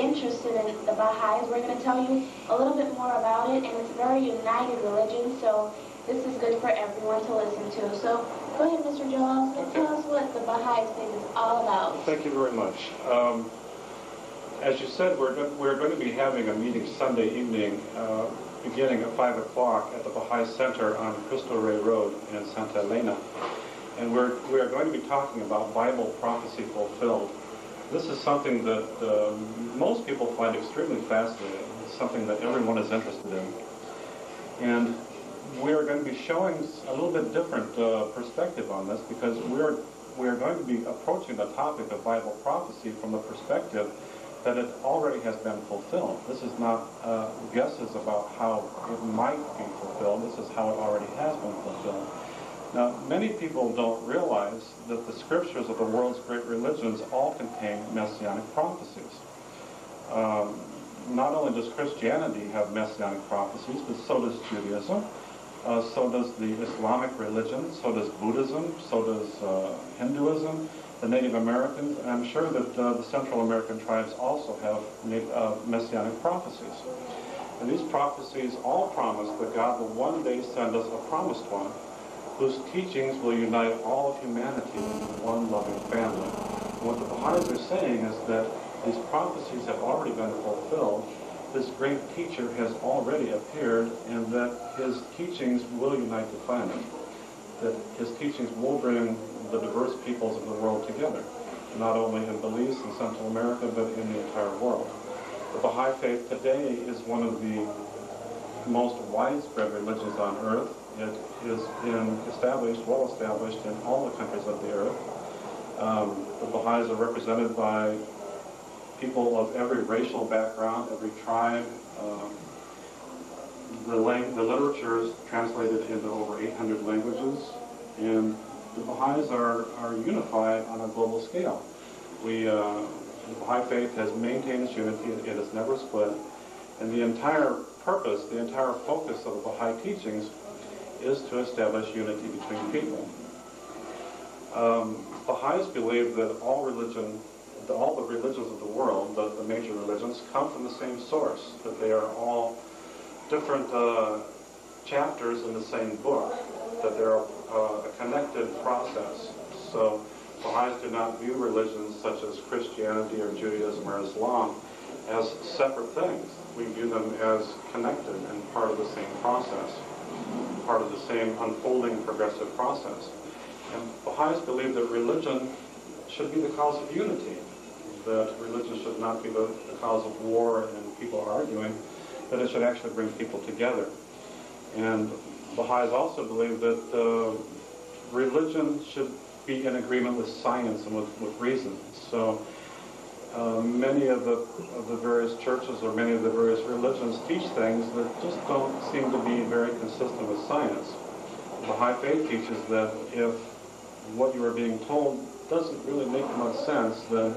interested in the Baha'is, we're going to tell you a little bit more about it, and it's a very united religion, so this is good for everyone to listen to. So go ahead, Mr. Joel, tell us what the Baha'i faith is all about. Thank you very much. As you said, we're going to be having a meeting Sunday evening beginning at 5 o'clock at the Baha'i Center on Cristo Rey Road in Santa Elena. And we are going to be talking about Bible prophecy fulfilled. This is something that most people find extremely fascinating. It's something that everyone is interested in. And we are going to be showing a little bit different perspective on this, because we are going to be approaching the topic of Bible prophecy from the perspective that it already has been fulfilled. This is not guesses about how it might be fulfilled. This is how it already has been fulfilled. Now, many people don't realize that the scriptures of the world's great religions all contain messianic prophecies. Not only does Christianity have messianic prophecies, but so does Judaism, so does the Islamic religion, so does Buddhism, so does Hinduism, the Native Americans, and I'm sure that the Central American tribes also have messianic prophecies. And these prophecies all promise that God will one day send us a promised one, whose teachings will unite all of humanity into one loving family. And what the Baha'is are saying is that these prophecies have already been fulfilled. This great teacher has already appeared, and that his teachings will unite the planet. That his teachings will bring the diverse peoples of the world together, not only in Belize and Central America, but in the entire world. The Baha'i faith today is one of the most widespread religions on earth. It is well established in all the countries of the earth. The Baha'is are represented by people of every racial background, every tribe. The literature is translated into over 800 languages, and the Baha'is are unified on a global scale. The Baha'i faith has maintained its unity. It has never split, and the entire purpose, the entire focus of the Baha'i teachings is to establish unity between people. Baha'is believe that all the religions of the world, the major religions, come from the same source, that they are all different chapters in the same book, that they're a connected process. So Baha'is do not view religions such as Christianity or Judaism or Islam as separate things. We view them as connected and part of the same process, part of the same unfolding progressive process. And Baha'is believe that religion should be the cause of unity, that religion should not be the cause of war and people arguing, that it should actually bring people together. And Baha'is also believe that religion should be in agreement with science and with reason. So many of the various churches or many of the various religions teach things that just don't seem to be very consistent with science. The Baha'i faith teaches that if what you are being told doesn't really make much sense, then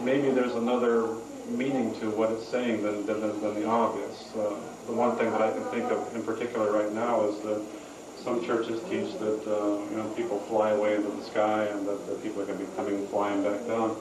maybe there's another meaning to what it's saying than the obvious. The one thing that I can think of in particular right now is that some churches teach that people fly away into the sky and that people are going to be coming flying back down.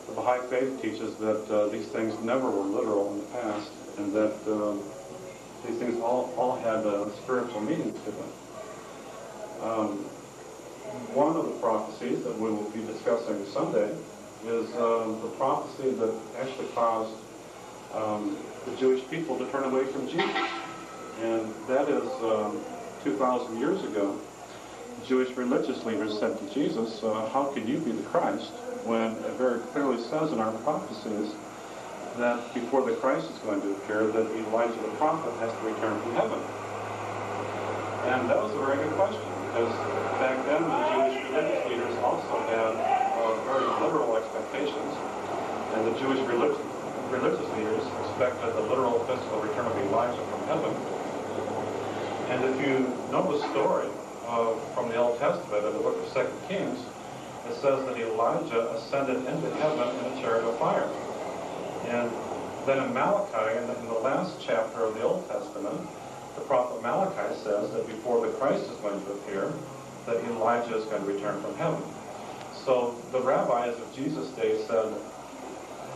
The Baha'i faith teaches that these things never were literal in the past, and that these things all had spiritual meanings to them. One of the prophecies that we will be discussing Sunday is the prophecy that actually caused the Jewish people to turn away from Jesus. And that is 2,000 years ago, Jewish religious leaders said to Jesus, how could you be the Christ, when it very clearly says in our prophecies that before the Christ is going to appear, that Elijah the prophet has to return from heaven. And that was a very good question, because back then the Jewish religious leaders also had very literal expectations, and the Jewish religious leaders expected the literal physical return of Elijah from heaven. And if you know the story from the Old Testament in the book of 2 Kings, it says that Elijah ascended into heaven in a chariot of fire. And then in Malachi, in the last chapter of the Old Testament, the prophet Malachi says that before the Christ is going to appear, that Elijah is going to return from heaven. So the rabbis of Jesus' day said,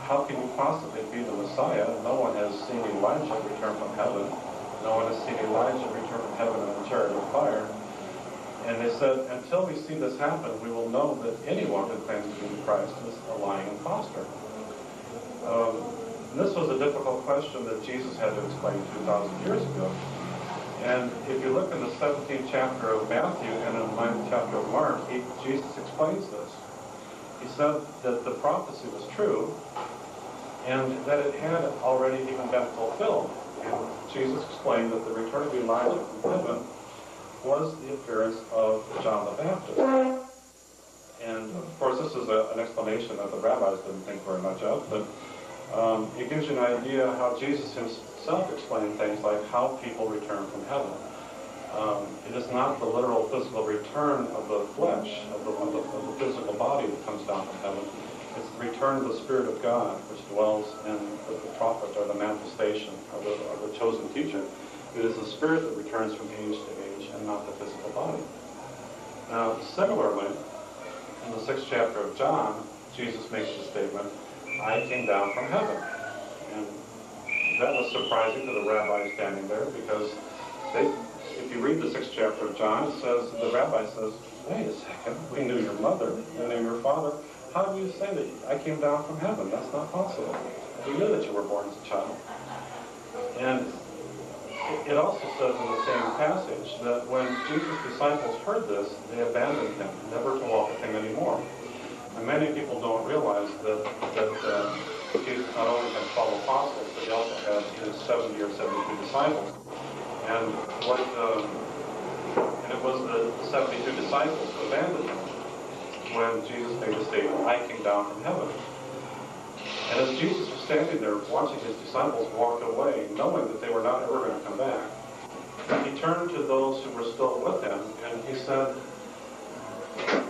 how can you possibly be the Messiah? No one has seen Elijah return from heaven. No one has seen Elijah return from heaven in a chariot of fire. And they said, until we see this happen, we will know that anyone who claims to be the Christ is a lying impostor. And this was a difficult question that Jesus had to explain 2,000 years ago. And if you look in the 17th chapter of Matthew and in the 9th chapter of Mark, Jesus explains this. He said that the prophecy was true and that it had already even been fulfilled. And Jesus explained that the return of Elijah from heaven was the appearance of John the Baptist. And of course this is an explanation that the rabbis didn't think very much of, but it gives you an idea how Jesus himself explained things like how people return from heaven. It is not the literal physical return of the flesh, of the physical body that comes down from heaven. It's the return of the Spirit of God, which dwells in the prophet or the manifestation of the chosen teacher. It is the Spirit that returns from age to age and not the physical body. Now, similarly, in the 6th chapter of John, Jesus makes the statement, I came down from heaven. And that was surprising to the rabbis standing there because if you read the 6th chapter of John, it says, the rabbi says, wait a second, we knew your mother, we knew your father. How do you say that I came down from heaven? That's not possible. We knew that you were born as a child. And it also says in the same passage that when Jesus' disciples heard this, they abandoned him, never to walk with him anymore. And many people don't realize that Jesus not only had 12 apostles, but he also had his 70 or 72 disciples. And it was the 72 disciples who abandoned him when Jesus made the statement, I came down from heaven. And as Jesus was standing there watching his disciples walk away, knowing that they were not ever going to come back, he turned to those who were still with him and he said,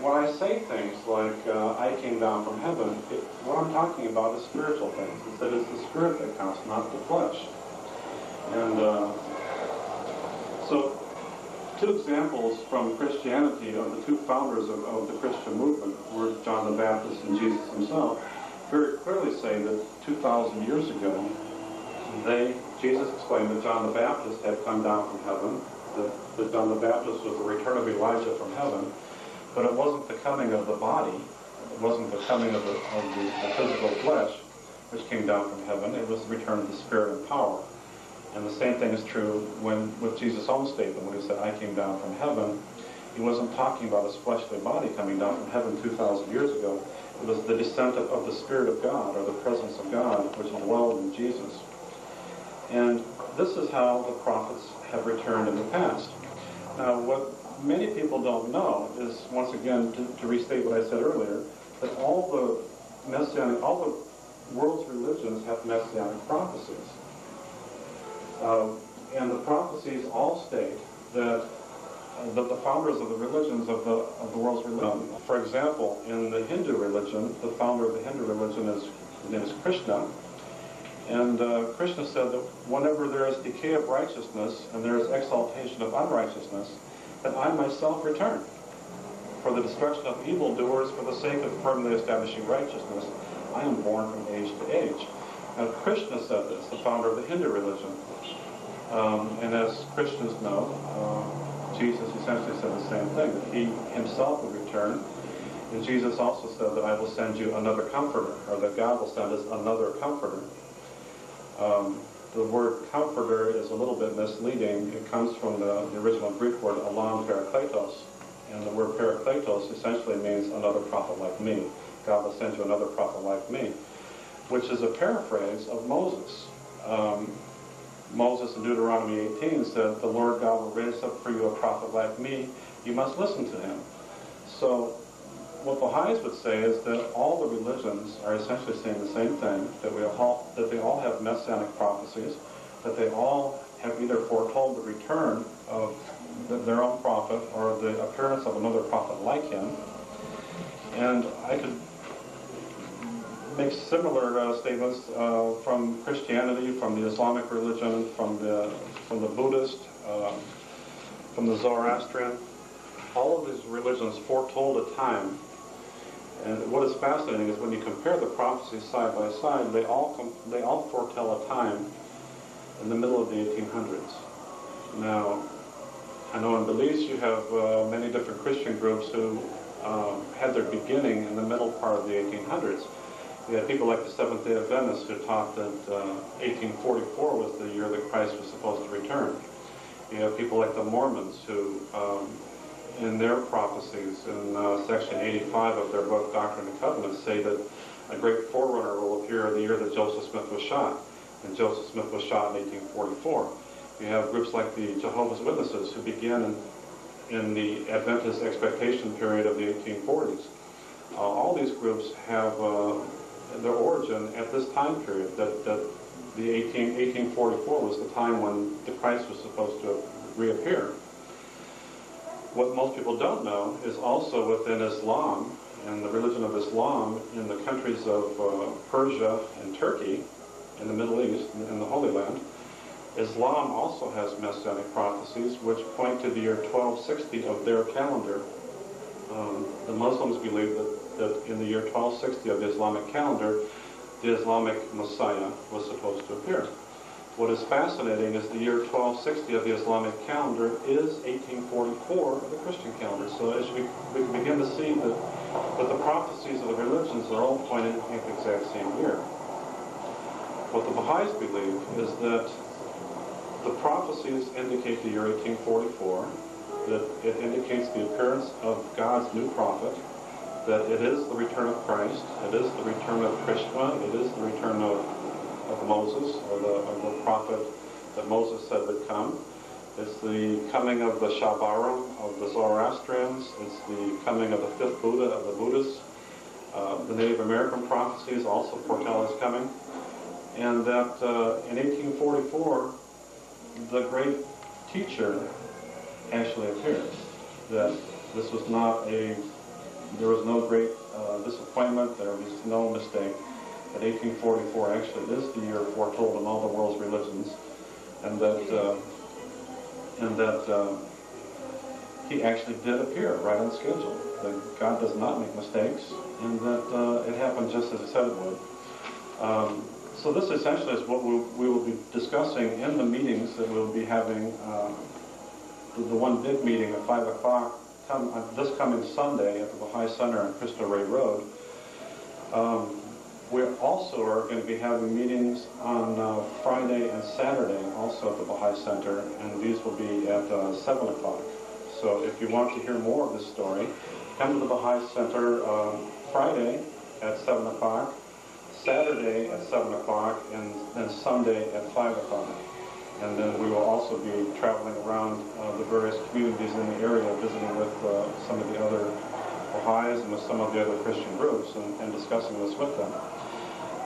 when I say things like, I came down from heaven, what I'm talking about is spiritual things. He said it's the spirit that counts, not the flesh. And so, two examples from Christianity of the two founders of the Christian movement were John the Baptist and Jesus himself, very clearly say that 2,000 years ago, Jesus explained that John the Baptist had come down from heaven, that John the Baptist was the return of Elijah from heaven, but it wasn't the coming of the body, it wasn't the coming of the physical flesh, which came down from heaven, it was the return of the Spirit and power. And the same thing is true with Jesus' own statement when he said, I came down from heaven. He wasn't talking about his fleshly body coming down from heaven 2,000 years ago. It was the descent of the Spirit of God, or the presence of God, which dwelled in Jesus. And this is how the prophets have returned in the past. Now, what many people don't know is, once again, to restate what I said earlier, that all the world's religions have messianic prophecies. And the prophecies all state that the founders of the religions of the world's religion. For example, in the Hindu religion, the founder of the Hindu religion his name is Krishna. And Krishna said that whenever there is decay of righteousness and there is exaltation of unrighteousness, that I myself return for the destruction of evildoers for the sake of firmly establishing righteousness. I am born from age to age. Now, Krishna said this, the founder of the Hindu religion. And as Christians know, Jesus essentially said the same thing, that he himself would return. And Jesus also said that I will send you another comforter, or that God will send us another comforter. The word comforter is a little bit misleading. It comes from the original Greek word alon parakletos. And the word parakletos essentially means another prophet like me. God will send you another prophet like me, which is a paraphrase of Moses. Moses in Deuteronomy 18 said, the Lord God will raise up for you a prophet like me. You must listen to him. So what Baha'is would say is that all the religions are essentially saying the same thing, that they all have messianic prophecies, that they all have either foretold the return of their own prophet or the appearance of another prophet like him. And I could make similar statements from Christianity, from the Islamic religion, from the Buddhist, from the Zoroastrian. All of these religions foretold a time And what is fascinating is when you compare the prophecies side by side, they all foretell a time in the middle of the 1800s. Now, I know in Belize you have many different Christian groups who had their beginning in the middle part of the 1800s. You had people like the Seventh-day Adventists who taught that 1844 was the year that Christ was supposed to return. You have people like the Mormons who, in their prophecies, in section 85 of their book, Doctrine and Covenants, say that a great forerunner will appear in the year that Joseph Smith was shot. And Joseph Smith was shot in 1844. You have groups like the Jehovah's Witnesses who began in the Adventist expectation period of the 1840s. All these groups have their origin at this time period, that the 1844 was the time when the Christ was supposed to reappear. What most people don't know is also within Islam and the religion of Islam in the countries of Persia and Turkey, in the Middle East, in the Holy Land, Islam also has messianic prophecies which point to the year 1260 of their calendar. The Muslims believe that in the year 1260 of the Islamic calendar, the Islamic Messiah was supposed to appear. What is fascinating is the year 1260 of the Islamic calendar is 1844 of the Christian calendar. So as we begin to see that the prophecies of the religions are all pointing at the exact same year. What the Baha'is believe is that the prophecies indicate the year 1844, that it indicates the appearance of God's new prophet, that it is the return of Christ, it is the return of Krishna, it is the return of Moses, or the prophet that Moses said would come. It's the coming of the Shabaram of the Zoroastrians, it's the coming of the fifth Buddha of the Buddhists. The Native American prophecies also foretell his coming. And that in 1844, the great teacher actually appeared. That this was not there was no great disappointment, there was no mistake. That 1844 actually is the year foretold in all the world's religions, and that he actually did appear right on schedule. That God does not make mistakes, and that it happened just as he said it would. So this essentially is what we will be discussing in the meetings that we'll be having. The one big meeting at 5 o'clock this coming Sunday at the Baha'i Center on Cristo Rey Road. We also are going to be having meetings on Friday and Saturday also at the Baha'i Center, and these will be at 7 o'clock. So if you want to hear more of this story, come to the Baha'i Center Friday at 7 o'clock, Saturday at 7 o'clock, and then Sunday at 5 o'clock. And then we will also be traveling around the various communities in the area, visiting with some of the other Baha'is and with some of the other Christian groups and discussing this with them.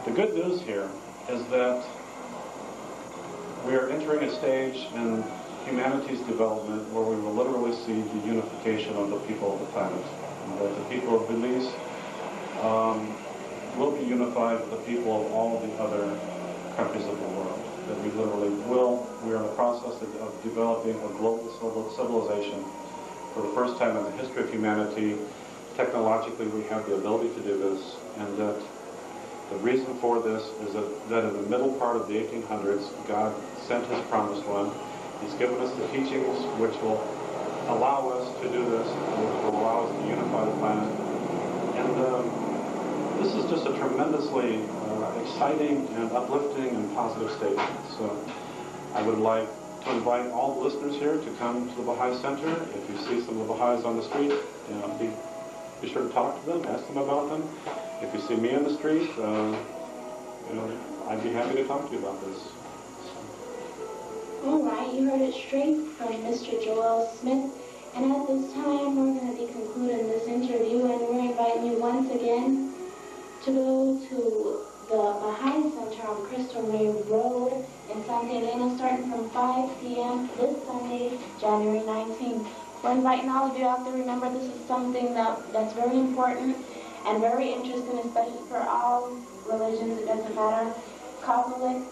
The good news here is that we are entering a stage in humanity's development where we will literally see the unification of the people of the planet. And that the people of Belize will be unified with the people of all of the other countries of the world. That we literally will. We are in the process of developing a global civilization. For the first time in the history of humanity, technologically we have the ability to do this, and that the reason for this is that in the middle part of the 1800s, God sent his promised one. He's given us the teachings which will allow us to do this, which will allow us to unify the planet. And this is just a tremendously exciting and uplifting and positive statement. So I would like to invite all the listeners here to come to the Baha'i Center. If you see some of the Baha'is on the street, be sure to talk to them, ask them about them. If you see me on the street, I'd be happy to talk to you about this. All right, you heard it straight from Mr. Joel Smith. And at this time, we're going to be concluding this interview, and we're inviting you once again to go to the Baha'i Center on Cristo Rey Road in Santa Elena, starting from 5 p.m. this Sunday, January 19th. We're inviting all of you out there. Remember, this is something that's very important and very interesting, especially for all religions. It doesn't matter, Catholic,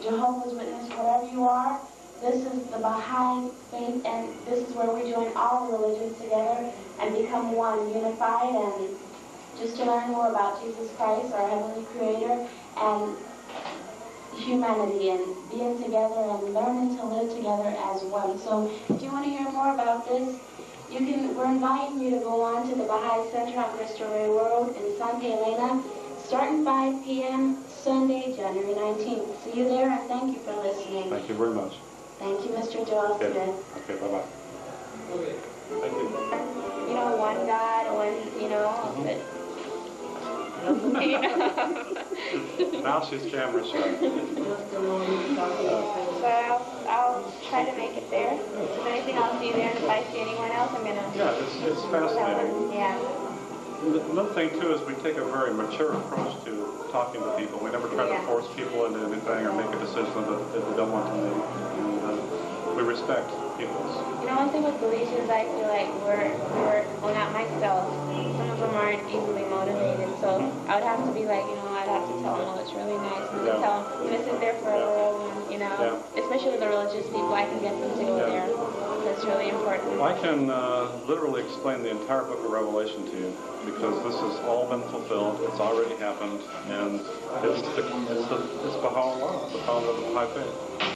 Jehovah's Witness, whatever you are. This is the Baha'i faith, and this is where we join all religions together and become one, unified, and just to learn more about Jesus Christ, our Heavenly Creator, and humanity, and being together and learning to live together as one. So if you want to hear more about this, we're inviting you to go on to the Baha'i Center on Cristo Rey Road in Santa Elena, starting 5 p.m. Sunday, January 19th. See you there, and thank you for listening. Thank you very much. Thank you, Mr. Joel Smith. Okay, bye-bye. Thank you. You know, one God, one, Now she's camera shy. So I'll try to make it there. If anything, I'll see you there. And if I see anyone else, I'm going to Yeah, it's fascinating. Yeah. Another thing, too, is we take a very mature approach to talking to people. We never try to force people into anything or make a decision that they don't want to make. And we respect people's. You know, one thing with Belizeans, I feel like well, not myself, some of them aren't easily motivated. So I would have to be like, I'd have to tell them, oh, it's really nice. And tell them, sit there for a little, and, especially with the religious people, I can get them to go there. That's really important. I can literally explain the entire book of Revelation to you, because this has all been fulfilled. It's already happened, and it's Baha'u'llah, the founder of the Baha'i faith.